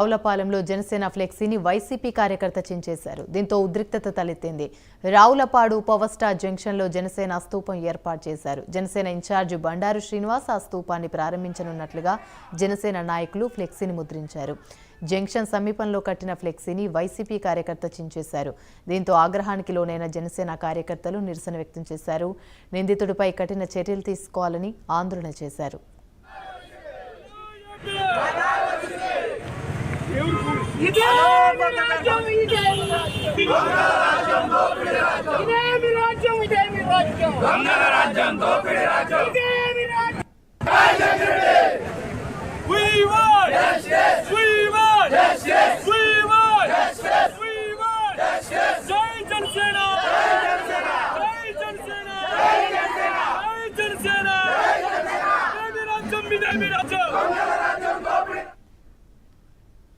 రావులపాలెంలో Janasena ఫ్లెక్సీని YCP కార్యకర్త చించేశారు. దీంతో ఉద్రిక్తత తలెత్తింది. రావులపాడు పవర్ స్టార్ జంక్షన్లో జనసేన స్తూపం ఏర్పాటు చేశారు. జనసేన ఇన్ఛార్జి బండారు శ్రీనివాస్ ఆ స్తూపాన్ని ప్రారంభించనున్నట్లుగా జనసేన నాయకులు ఫ్లెక్సీని ముద్రించారు. జంక్షన్ సమీపంలో కట్టిన ఫ్లెక్సీని వైసీపీ కార్యకర్త చించేశారు. దీంతో ఆగ్రహానికి లోనైన జనసేన కార్యకర్తలు నిరసన వ్యక్తం చేశారు. నిందితుడిపై కఠిన చర్యలు తీసుకోవాలని ఆందోళన చేశారు. We want justice.